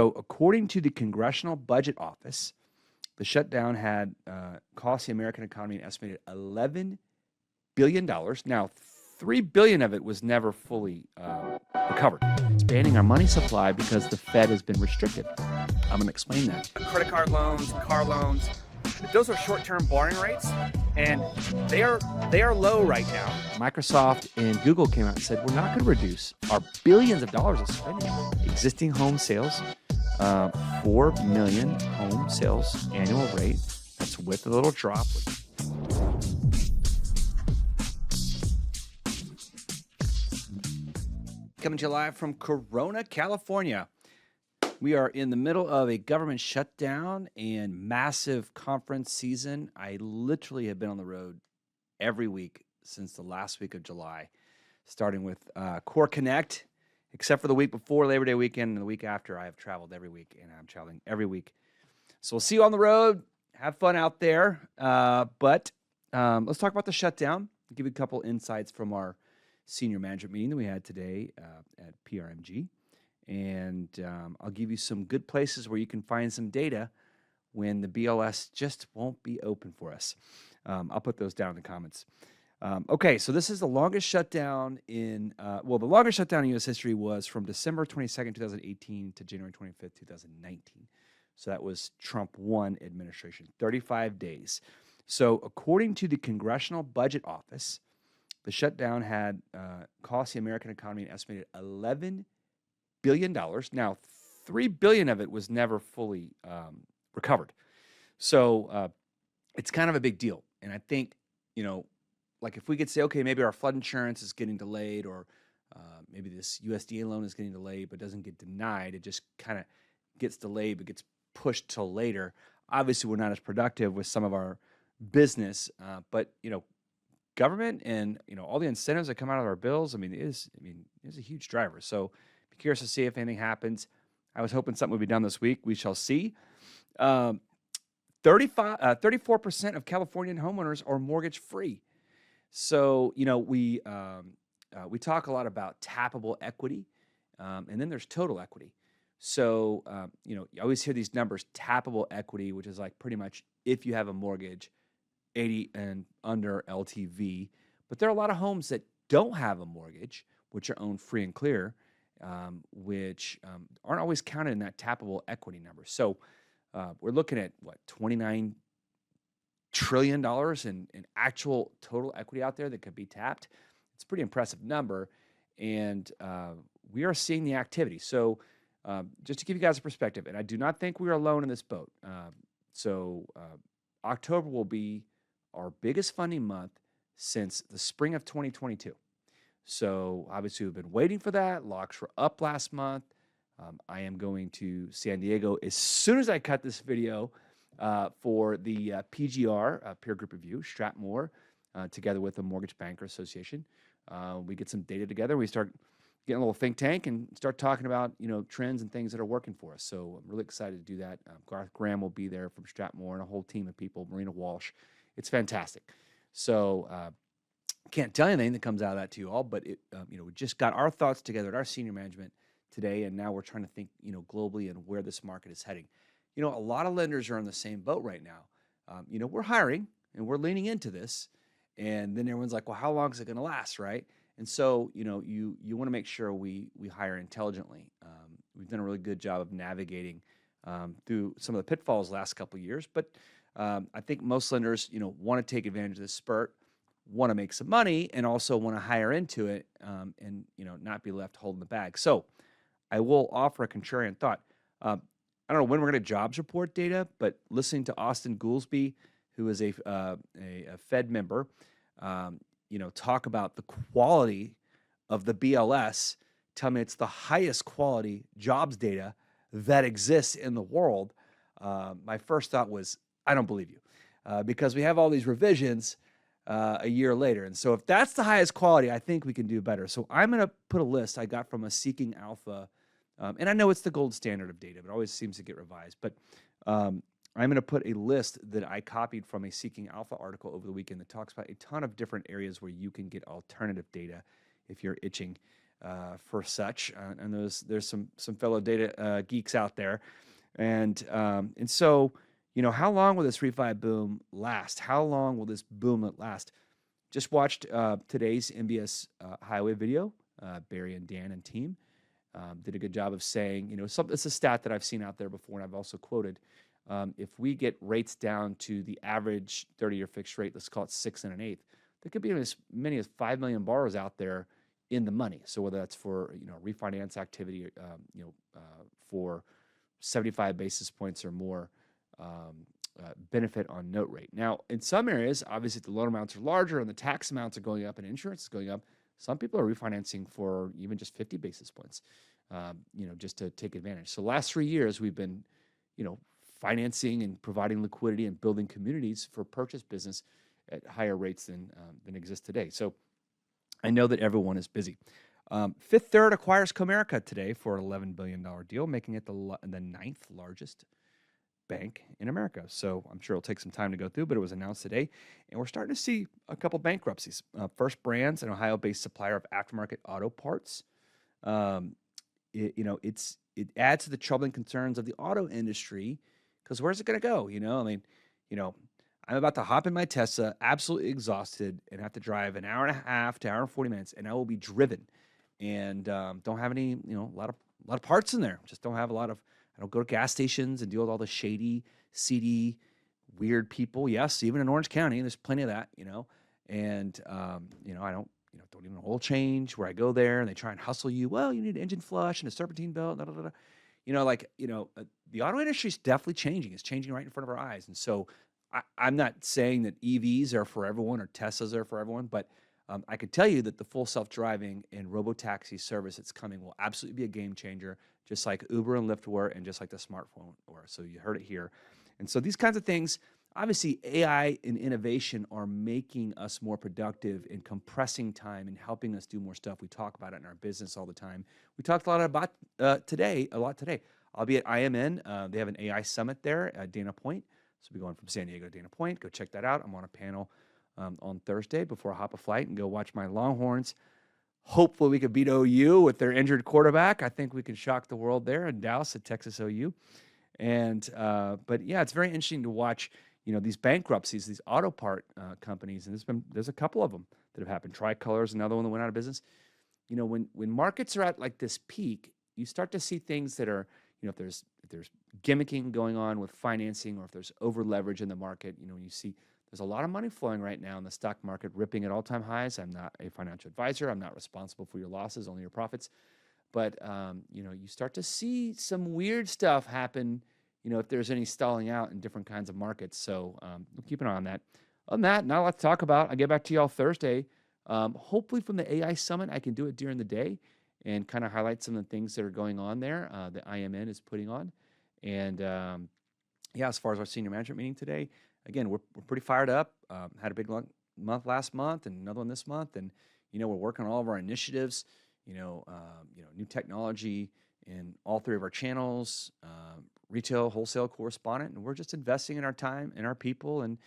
So according to the Congressional Budget Office, the shutdown had cost the American economy an estimated $11 billion. Now, $3 billion of it was never fully recovered. Expanding our money supply because the Fed has been restricted. I'm going to explain that. Credit card loans, car loans, those are short-term borrowing rates, and they are low right now. Microsoft and Google came out and said, we're not going to reduce our billions of dollars of spending. Existing home sales, 4 million home sales annual rate. That's with a little drop. Coming to you live from Corona, California. We are in the middle of a government shutdown and massive conference season. I literally have been on the road every week since the last week of July, starting with Core Connect, except for the week before Labor Day weekend and the week after. I have traveled every week, and I'm traveling every week. So we'll see you on the road. Have fun out there. But let's talk about the shutdown. I'll give you a couple insights from our senior management meeting that we had today at PRMG. And I'll give you some good places where you can find some data when the BLS just won't be open for us. I'll put those down in the comments. Okay, so this is the longest shutdown in, the longest shutdown in U.S. history was from December 22nd, 2018 to January 25th, 2019. So that was Trump 1 administration, 35 days. So according to the Congressional Budget Office, the shutdown had cost the American economy an estimated $11 billion. Now, $3 billion of it was never fully recovered. So it's kind of a big deal. And I think, like if we could say, okay, maybe our flood insurance is getting delayed, or maybe this USDA loan is getting delayed but doesn't get denied. It just kind of gets delayed but gets pushed till later. Obviously, we're not as productive with some of our business, but government and all the incentives that come out of our bills, it is a huge driver. So be curious to see if anything happens. I was hoping something would be done this week. We shall see. 34% of Californian homeowners are mortgage free. So we talk a lot about tappable equity, and then there's total equity. So you always hear these numbers: tappable equity, which is like pretty much if you have a mortgage, 80 and under LTV. But there are a lot of homes that don't have a mortgage, which are owned free and clear, which aren't always counted in that tappable equity number. So we're looking at, $29 trillion in actual total equity out there that could be tapped. It's a pretty impressive number, and we are seeing the activity. So just to give you guys a perspective, and I do not think we are alone in this boat. October will be our biggest funding month since the spring of 2022. So obviously we've been waiting for that. Locks were up last month. I am going to San Diego as soon as I cut this video for the PGR, peer group review, Stratmore, together with the Mortgage Banker Association. We get some data together. We start getting a little think tank and start talking about trends and things that are working for us. So I'm really excited to do that. Garth Graham will be there from Stratmore and a whole team of people. Marina Walsh. It's fantastic. So can't tell you anything that comes out of that to you all, but we just got our thoughts together at our senior management today, and now we're trying to think globally and where this market is heading. A lot of lenders are in the same boat right now. We're hiring and we're leaning into this, and then everyone's like, well, how long is it going to last, right? And so you want to make sure we hire intelligently. We've done a really good job of navigating through some of the pitfalls the last couple of years, but I think most lenders want to take advantage of this spurt, want to make some money, and also want to hire into it, and not be left holding the bag. So I will offer a contrarian thought. I don't know when we're going to jobs report data, but listening to Austin Goolsbee, who is a Fed member, talk about the quality of the BLS, tell me it's the highest quality jobs data that exists in the world. My first thought was, I don't believe you, because we have all these revisions a year later. And so if that's the highest quality, I think we can do better. So I'm going to put a list I got from a Seeking Alpha, and I know it's the gold standard of data, but it always seems to get revised. But I'm going to put a list that I copied from a Seeking Alpha article over the weekend that talks about a ton of different areas where you can get alternative data if you're itching. for such. And there's some fellow data geeks out there, and so how long will this refi boom last? How long will this boom last? Just watched today's MBS highway video. Barry and Dan and team did a good job of saying, it's a stat that I've seen out there before, and I've also quoted. If we get rates down to the average 30-year fixed rate, let's call it 6 1/8, there could be as many as 5 million borrowers out there in the money. So whether that's for refinance activity, for 75 basis points or more benefit on note rate. Now, in some areas, obviously the loan amounts are larger and the tax amounts are going up and insurance is going up. Some people are refinancing for even just 50 basis points, just to take advantage. So last 3 years, we've been, financing and providing liquidity and building communities for purchase business at higher rates than exist today. So I know that everyone is busy. Fifth Third acquires Comerica today for an $11 billion deal, making it the ninth largest bank in America. So I'm sure it'll take some time to go through, but it was announced today. And we're starting to see a couple bankruptcies. First Brands, an Ohio-based supplier of aftermarket auto parts. It adds to the troubling concerns of the auto industry, because where's it going to go? I'm about to hop in my Tesla, absolutely exhausted, and have to drive an hour and a half to hour and 40 minutes, and I will be driven, and don't have any, a lot of parts in there. Just don't have a lot of. I don't go to gas stations and deal with all the shady, seedy, weird people. Yes, even in Orange County, there's plenty of that, And I don't even oil change where I go there, and they try and hustle you. Well, you need an engine flush and a serpentine belt. The auto industry is definitely changing. It's changing right in front of our eyes. And so I'm not saying that EVs are for everyone or Teslas are for everyone, but I could tell you that the full self-driving and robo-taxi service that's coming will absolutely be a game changer, just like Uber and Lyft were, and just like the smartphone were. So you heard it here. And so these kinds of things, obviously AI and innovation are making us more productive and compressing time and helping us do more stuff. We talk about it in our business all the time. We talked a lot about today. I'll be at IMN. They have an AI summit there at Dana Point. So we'll be going from San Diego to Dana Point. Go check that out. I'm on a panel on Thursday before I hop a flight and go watch my Longhorns. Hopefully we could beat OU with their injured quarterback. I think we can shock the world there in Dallas at Texas OU. And but yeah, it's very interesting to watch, these bankruptcies, these auto part companies, and there's a couple of them that have happened. Tricolor's another one that went out of business. When markets are at like this peak, you start to see things that are, if there's gimmicking going on with financing, or if there's over leverage in the market, when you see there's a lot of money flowing right now in the stock market, ripping at all-time highs. I'm not a financial advisor. I'm not responsible for your losses, only your profits. But, you start to see some weird stuff happen, if there's any stalling out in different kinds of markets. So we'll keep an eye on that. Other than that, not a lot to talk about. I'll get back to y'all Thursday. Hopefully from the AI Summit, I can do it during the day and kind of highlight some of the things that are going on there that IMN is putting on. And, as far as our senior management meeting today, again, we're pretty fired up. Had a big month last month and another one this month. And, we're working on all of our initiatives, new technology in all three of our channels, retail, wholesale, correspondent. And we're just investing in our time and our people. And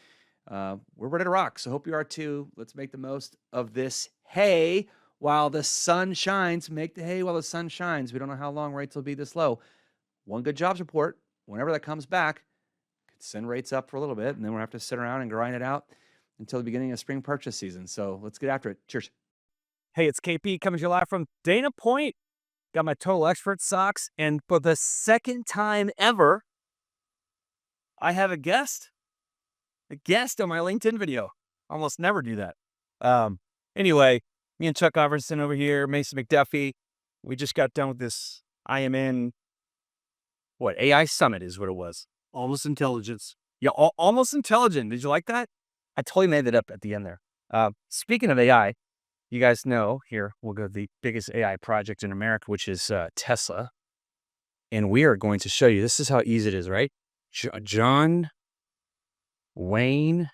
we're ready to rock. So hope you are too. Let's make the most of this hay while the sun shines. Make the hay while the sun shines. We don't know how long rates will be this low. One good jobs report, whenever that comes back, could send rates up for a little bit, and then we'll have to sit around and grind it out until the beginning of spring purchase season. So let's get after it. Cheers. Hey, it's KP coming to you live from Dana Point. Got my Total Expert socks, and for the second time ever, I have a guest on my LinkedIn video. Almost never do that. Anyway, me and Chuck Sisson over here, Mason McDuffie, we just got done with this IMN, AI Summit is what it was. Almost intelligence. Yeah, almost intelligent. Did you like that? I totally made it up at the end there. Speaking of AI, you guys know, here, we'll go to the biggest AI project in America, which is Tesla. And we are going to show you, this is how easy it is, right? John Wayne.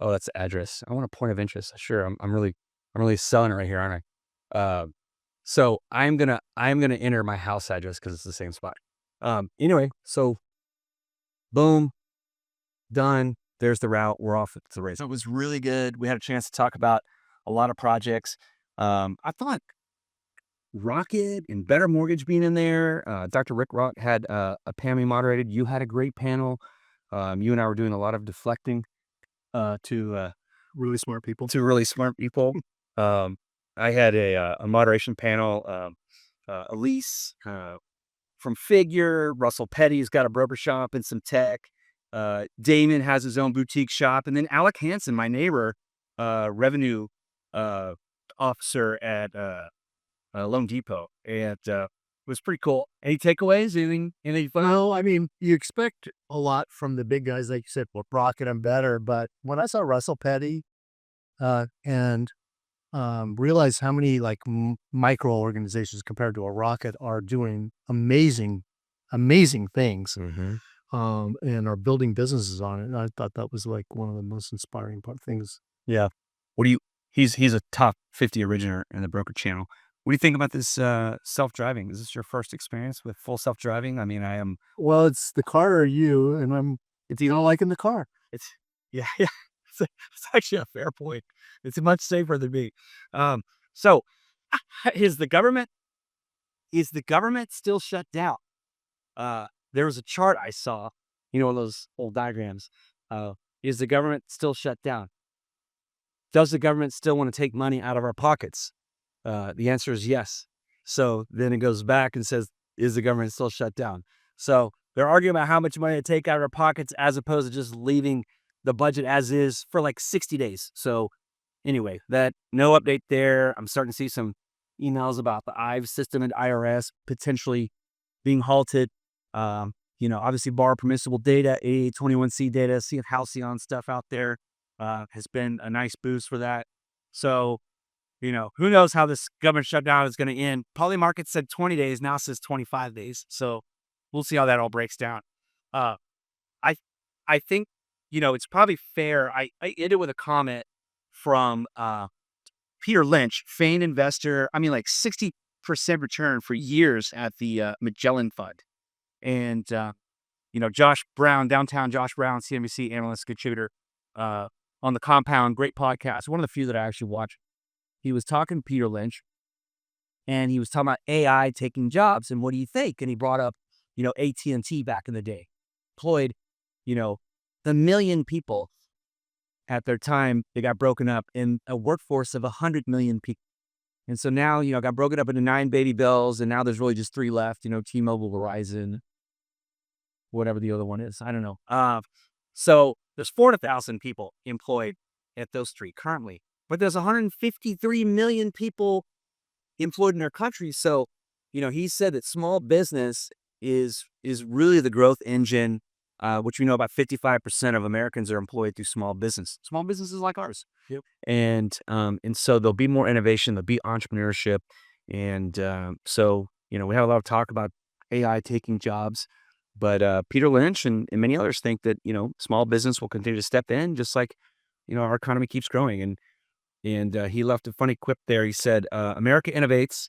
Oh, that's the address. I want a point of interest. Sure, I'm really selling it right here, aren't I? So I'm gonna enter my house address because it's the same spot. Anyway, so boom, done. There's the route. We're off to the race. So it was really good. We had a chance to talk about a lot of projects. I thought Rocket and Better Mortgage being in there. Dr. Rick Rock had a panel he moderated. You had a great panel. You and I were doing a lot of deflecting to Really smart people. really smart people. I had a moderation panel. Elise from Figure. Russell Petty's got a broker shop and some tech. Damon has his own boutique shop. And then Alec Hansen, my neighbor, revenue officer at Loan Depot. And it was pretty cool. Any takeaways? Anything fun? Well, I mean, you expect a lot from the big guys, like you said, well, Rocket and Better. But when I saw Russell Petty and realized how many like micro organizations compared to a Rocket are doing amazing things and are building businesses on it. And I thought that was like one of the most inspiring things. Yeah. He's a top 50 originator in the broker channel. What do you think about this self-driving? Is this your first experience with full self-driving? I mean, I am. Well, it's the car or you, and it's you don't like in the car. Yeah. It's actually a fair point. It's much safer than me. So is the government still shut down? There was a chart I saw, one of those old diagrams. Is the government still shut down? Does the government still want to take money out of our pockets? The answer is yes. So then it goes back and says, is the government still shut down? So they're arguing about how much money to take out of our pockets as opposed to just leaving the budget as is for like 60 days. So anyway, no update there. I'm starting to see some emails about the IVE system at IRS potentially being halted. Obviously borrow permissible data, 8821C data, seeing Halcyon stuff out there has been a nice boost for that. So, who knows how this government shutdown is going to end. Polymarket said 20 days, now says 25 days. So we'll see how that all breaks down. I think, it's probably fair. I ended with a comment from Peter Lynch, famed investor. I mean, like 60% return for years at the Magellan Fund. And, Josh Brown, downtown Josh Brown, CNBC analyst, contributor on the Compound, great podcast. One of the few that I actually watch. He was talking to Peter Lynch, and he was talking about AI taking jobs. And what do you think? And he brought up, AT&T back in the day, employed, the million people at their time. They got broken up in a workforce of 100 million people. And so now, got broken up into 9 baby bells, and now there's really just 3 left, T-Mobile, Verizon, whatever the other one is. I don't know. So there's 400,000 people employed at those 3 currently, but there's 153 million people employed in our country. So, he said that small business is really the growth engine, which we know about 55% of Americans are employed through small businesses like ours. Yep. And so there'll be more innovation, there'll be entrepreneurship. And so, we have a lot of talk about AI taking jobs, but Peter Lynch and many others think that, small business will continue to step in just like, our economy keeps growing. And he left a funny quip there. He said, America innovates,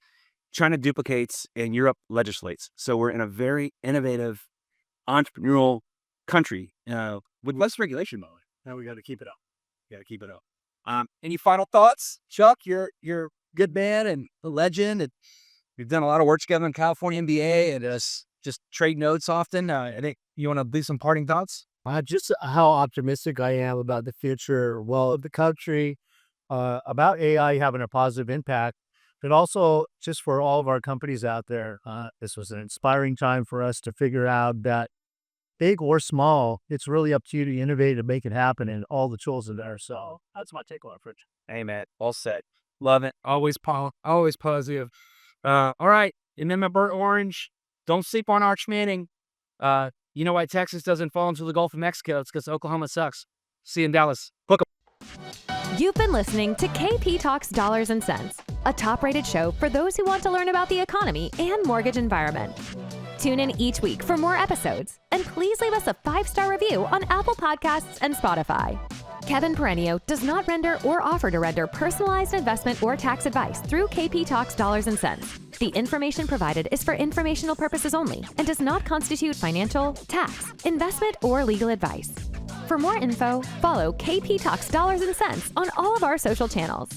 China duplicates, and Europe legislates. So we're in a very innovative, entrepreneurial country with less regulation, by the way. Now we got to keep it up. Any final thoughts? Chuck, you're a good man and a legend. And we've done a lot of work together in California MBA and just trade notes often. I think you want to leave some parting thoughts? Just how optimistic I am about the future, of the country, about AI having a positive impact, but also just for all of our companies out there. This was an inspiring time for us to figure out that big or small, it's really up to you to innovate and make it happen, and all the tools are there. So that's my take on it, Rich. Hey, man, all said. Love it. Always positive. All right. Remember burnt orange. Don't sleep on Arch Manning. You know why Texas doesn't fall into the Gulf of Mexico? It's because Oklahoma sucks. See you in Dallas. Hook 'em. You've been listening to KP Talks Dollars and Cents, a top-rated show for those who want to learn about the economy and mortgage environment. Tune in each week for more episodes, and please leave us a 5-star review on Apple Podcasts and Spotify. Kevin Perenio does not render or offer to render personalized investment or tax advice through KP Talks Dollars and Cents. The information provided is for informational purposes only and does not constitute financial, tax, investment, or legal advice. For more info, follow KP Talks Dollars and Cents on all of our social channels.